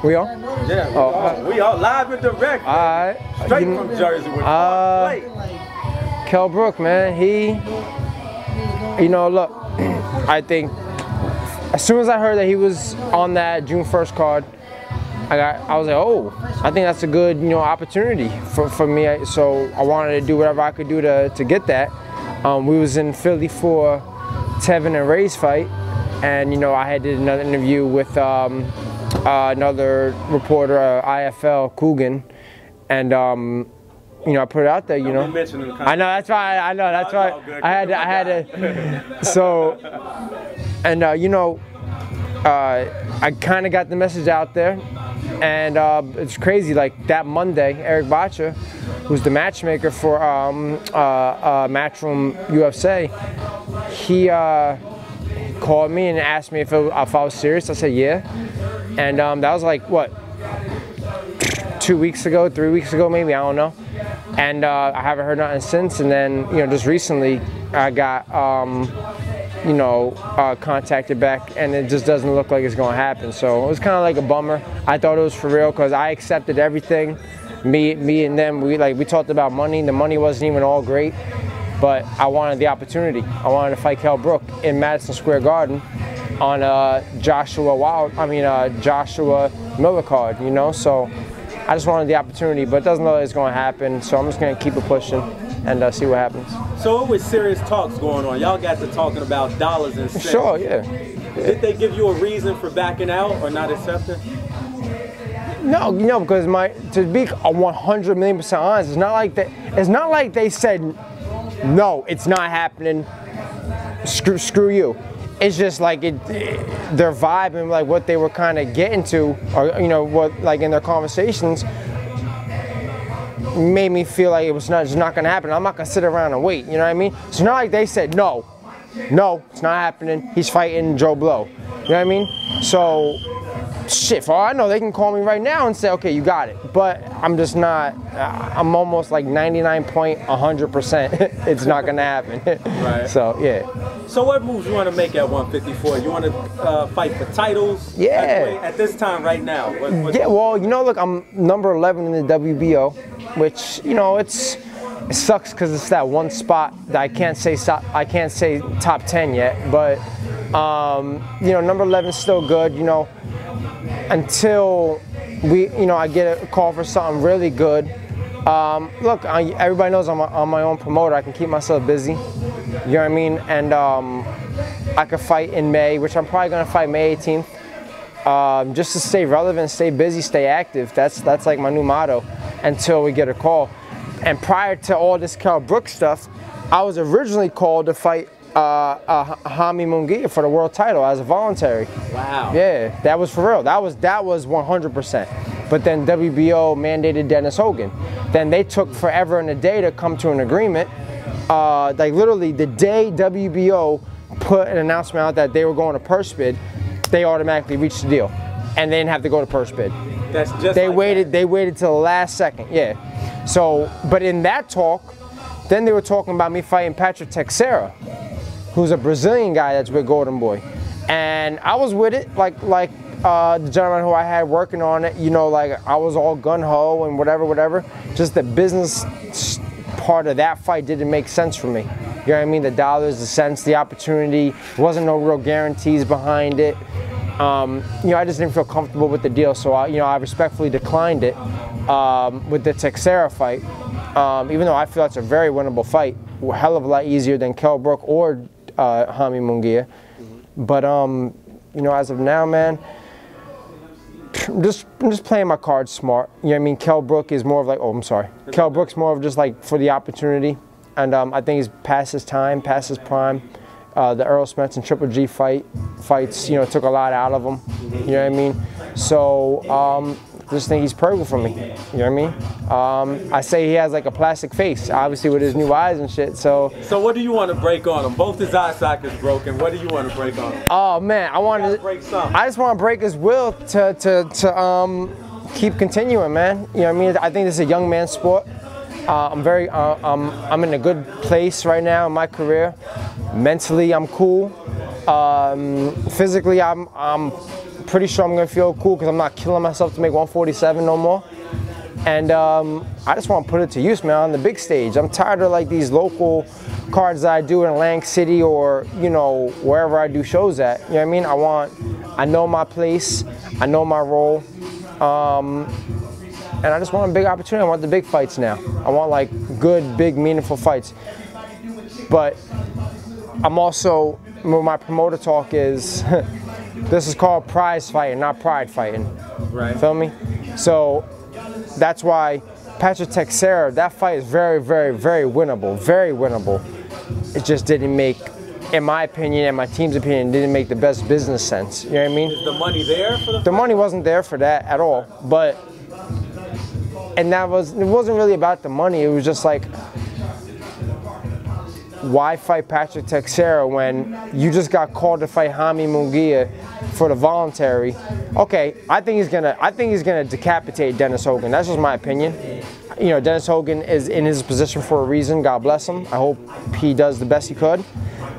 We on? Yeah, we are live and direct. All right. Straight from Jersey with Cornflake. Kell Brook, man, you know, look, I think as soon as I heard that he was on that June 1st card, I was like, oh, I think that's a good, you know, opportunity for me. So I wanted to do whatever I could do to get that. We was in Philly for Tevin and Ray's fight, and you know, I did another interview with another reporter, IFL Coogan, and you know, I put it out there. You know, I know that's why. I know that's why I had to. So, and you know, I kind of got the message out there, and it's crazy. Like that Monday, Eric Botcher, who's the matchmaker for Matchroom UFC, he called me and asked me if I was serious. I said yeah, and that was like what, 2 weeks ago, 3 weeks ago maybe, I don't know. And I haven't heard nothing since. And then, you know, just recently I got you know, contacted back, and it just doesn't look like it's going to happen. So it was kind of like a bummer. I thought it was for real because I accepted everything. Me and them, we talked about money. The money wasn't even all great, but I wanted the opportunity. I wanted to fight Kell Brook in Madison Square Garden on Joshua Miller card, you know. So I just wanted the opportunity, but it doesn't look like it's going to happen. So I'm just going to keep it pushing and see what happens. So it was serious talks going on. Y'all got to talking about dollars and cents. Sure, yeah. Did they give you a reason for backing out or not accepting? No, you know, because to be 100,000,000% honest, it's not like they said no, it's not happening. Screw you. It's just like their vibe and like what they were kind of getting to, or you know, what like in their conversations made me feel like it was just not gonna happen. I'm not gonna sit around and wait. You know what I mean? It's not like they said no, it's not happening. He's fighting Joe Blow. You know what I mean? So. Shit, for all I know, they can call me right now and say, okay, you got it. But I'm just not, I'm almost like 99.100% it's not going to happen. Right. So, yeah. So what moves you want to make at 154? You want to fight for titles? Yeah. At this time right now? Yeah, well, you know, look, I'm number 11 in the WBO, which, you know, it sucks because it's that one spot that I can't say top 10 yet. But, you know, number 11 is still good, you know. Until I get a call for something really good. Look, everybody knows I'm my own promoter. I can keep myself busy. You know what I mean? And I could fight in May, which I'm probably gonna fight May 18th. Just to stay relevant, stay busy, stay active. That's like my new motto until we get a call. And prior to all this Kell Brook stuff, I was originally called to fight Jaime Munguia for the world title as a voluntary. Wow. Yeah, that was for real. That was 100%. But then WBO mandated Dennis Hogan. Then they took forever and a day to come to an agreement. Like literally the day WBO put an announcement out that they were going to purse bid, they automatically reached the deal, and they didn't have to go to purse bid. That's just They waited till the last second. Yeah. So, but in that talk, then they were talking about me fighting Patrick Teixeira, who's a Brazilian guy that's with Golden Boy. And I was with it, like the gentleman who I had working on it, you know, like I was all gun-ho and whatever. Just the business part of that fight didn't make sense for me. You know what I mean? The dollars, the cents, the opportunity, wasn't no real guarantees behind it. You know, I just didn't feel comfortable with the deal, so I respectfully declined it with the Teixeira fight. Even though I feel that's a very winnable fight, a hell of a lot easier than Kell Brook or Jaime Munguia. But you know, as of now, man, I'm just playing my cards smart. You know what I mean? Kell Brook is more of like, Kell Brook's more of just like for the opportunity, and I think he's past his time, past his prime. The Earl Spence and Triple G fights, you know, took a lot out of him. You know what I mean? So just think he's perfect for me. You know what I mean? I say he has like a plastic face, obviously with his new eyes and shit. So what do you want to break on him? Both his eye sockets broken. What do you want to break on him? Oh man, I break something. I just want to break his will to keep continuing, man. You know what I mean? I think this is a young man's sport. I'm in a good place right now in my career. Mentally, I'm cool. Physically, I'm pretty sure I'm gonna feel cool because I'm not killing myself to make 147 no more. And I just want to put it to use, man, on the big stage. I'm tired of like these local cards that I do in Atlantic City or, you know, wherever I do shows at. You know what I mean? I know my place, I know my role, and I just want a big opportunity. I want the big fights now. I want like good, big, meaningful fights. But I'm also, my promoter talk is, this is called prize fighting, not pride fighting. Right. Feel me? So that's why Patrick Teixeira, that fight is very, very, very winnable. Very winnable. It just didn't make, in my opinion and my team's opinion, didn't make the best business sense. You know what I mean? Is the money there for the fight? The money wasn't there for that at all. But, and it wasn't really about the money. It was just like, why fight Patrick Teixeira when you just got called to fight Jaime Munguia for the voluntary? Okay, I think he's gonna decapitate Dennis Hogan. That's just my opinion. You know, Dennis Hogan is in his position for a reason. God bless him. I hope he does the best he could.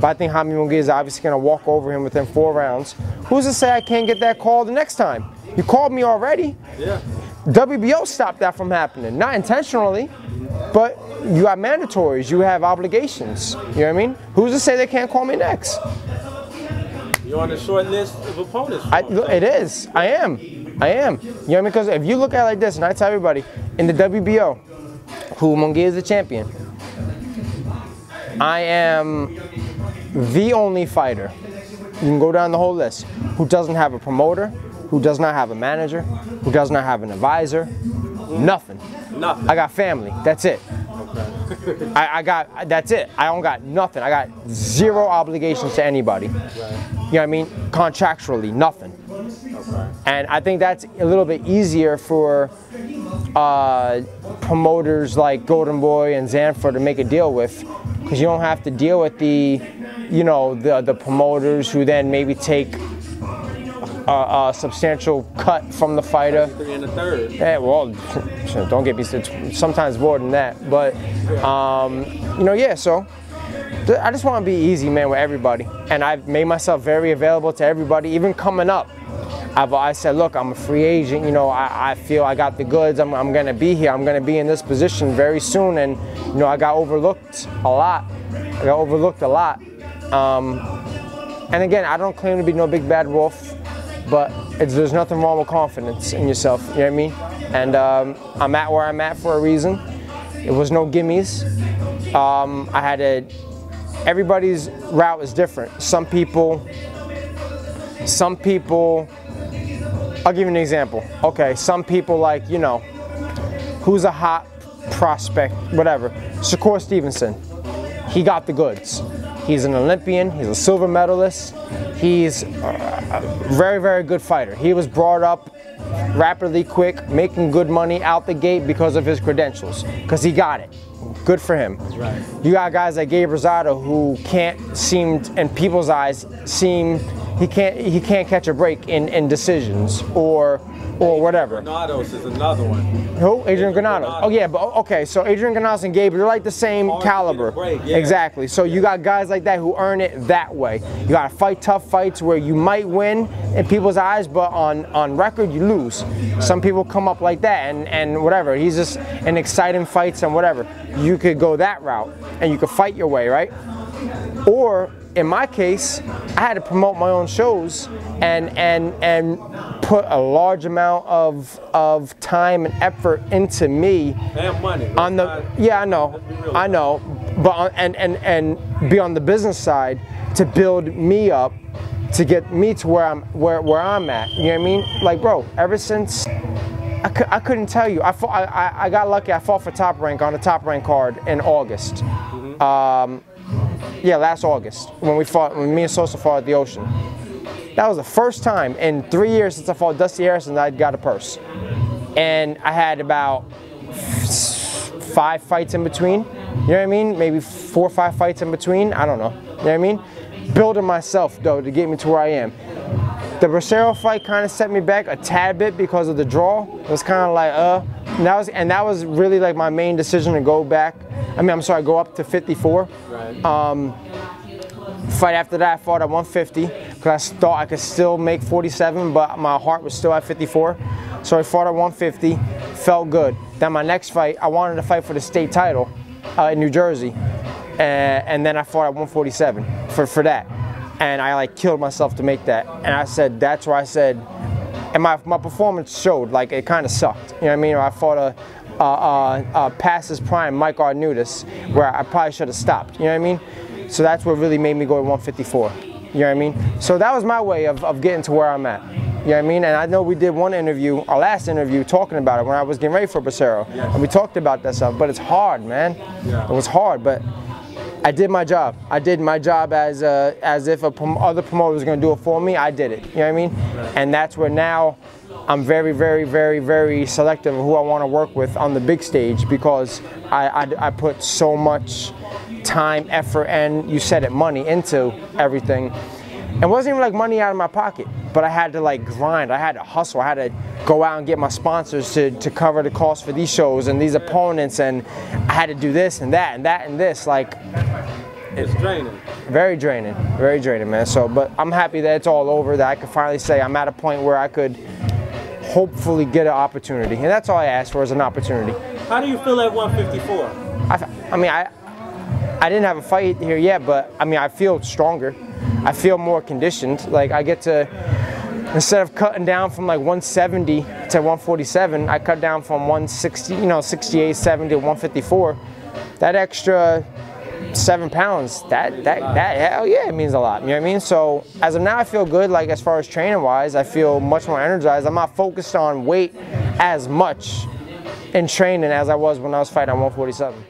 But I think Jaime Munguia is obviously gonna walk over him within 4 rounds. Who's to say I can't get that call the next time? You called me already. Yeah. WBO stopped that from happening, not intentionally, but you got mandatories, you have obligations. You know what I mean? Who's to say they can't call me next? You're on the short list of opponents. It is. I am. You know what I mean? Because if you look at it like this, and I tell everybody, in the WBO, who Munguia is the champion, I am the only fighter, you can go down the whole list, who doesn't have a promoter, who does not have a manager, who does not have an advisor, nothing. Nothing. I got family, that's it. Okay. That's it. I don't got nothing. I got 0 obligations to anybody. Right. You know what I mean? Contractually, nothing. Okay. And I think that's a little bit easier for promoters like Golden Boy and Zanfer to make a deal with, because you don't have to deal with the, you know, the promoters who then maybe take a substantial cut from the fighter. 3 1/3. Yeah, well, don't get me started. Sometimes more than that, but you know, yeah. So I just want to be easy, man, with everybody, and I've made myself very available to everybody, even coming up. I said, look, I'm a free agent. You know, I feel I got the goods. I'm gonna be here. I'm gonna be in this position very soon, and you know, I got overlooked a lot. And again, I don't claim to be no big bad wolf. But there's nothing wrong with confidence in yourself, you know what I mean? And I'm at where I'm at for a reason. It was no gimmies. Everybody's route is different. Some people, I'll give you an example. Okay, some people like, you know, who's a hot prospect, whatever. Shakur Stevenson, he got the goods. He's an Olympian, he's a silver medalist, he's a very, very good fighter. He was brought up rapidly, quick, making good money out the gate because of his credentials, because he got it. Good for him. Right. You got guys like Gabe Rosado who can't seem, in people's eyes, he can't catch a break in decisions or whatever. Granados is another one. Who? Adrian Granados. Oh yeah, but okay, so Adrian Granados and Gabe, they're like the same caliber. Yeah. Exactly. So you got guys like that who earn it that way. You gotta fight tough fights where you might win in people's eyes, but on record you lose. Some people come up like that and whatever. He's just in exciting fights and whatever. You could go that route and you could fight your way, right? Or in my case, I had to promote my own shows and put a large amount of time and effort into me. And money. On the yeah, I know, but and be on the business side to build me up, to get me to where I'm at. You know what I mean? Like, bro, ever since I couldn't tell you. I got lucky. I fought for Top Rank on the Top Rank card in August. Yeah, last August when me and Sosa fought at the Ocean. That was the first time in 3 years since I fought Dusty Harrison that I'd got a purse. And I had about 5 fights in between. You know what I mean? Maybe 4 or 5 fights in between. I don't know. You know what I mean? Building myself though to get me to where I am. The Bracero fight kind of set me back a tad bit because of the draw. It was kind of like, and that was really like my main decision to go back. Go up to 54. Right. Fight after that, I fought at 150. because I thought I could still make 47, but my heart was still at 54. So I fought at 150, felt good. Then my next fight, I wanted to fight for the state title in New Jersey, and then I fought at 147 for that. And I like killed myself to make that. And I said, that's where I said, and my performance showed, like it kind of sucked. You know what I mean? I fought a past his prime Mike Arnudis, where I probably should have stopped. You know what I mean? So that's what really made me go to 154. You know what I mean? So that was my way of getting to where I'm at. You know what I mean? And I know we did one interview, our last interview, talking about it when I was getting ready for Bracero. Yes. And we talked about that stuff, but it's hard, man. Yeah. It was hard, but I did my job. I did my job as if other promoter was going to do it for me. I did it. You know what I mean? Right. And that's where now I'm very, very, very, very selective of who I want to work with on the big stage, because I put so much time, effort, and you said it, money into everything. It wasn't even like money out of my pocket, but I had to like grind. I had to hustle. I had to go out and get my sponsors to cover the cost for these shows and these opponents, and I had to do this and that and that and this. Like, it's draining. Very draining, man. So, but I'm happy that it's all over, that I could finally say I'm at a point where I could hopefully get an opportunity. And that's all I asked for, is an opportunity. How do you feel at 154? I mean, I didn't have a fight here yet, but I mean, I feel stronger. I feel more conditioned. Like, I get to, instead of cutting down from like 170 to 147, I cut down from 160, 68, 70 to 154. That extra 7 pounds, that hell yeah, it means a lot. You know what I mean? So as of now, I feel good. Like, as far as training wise, I feel much more energized. I'm not focused on weight as much in training as I was when I was fighting at 147.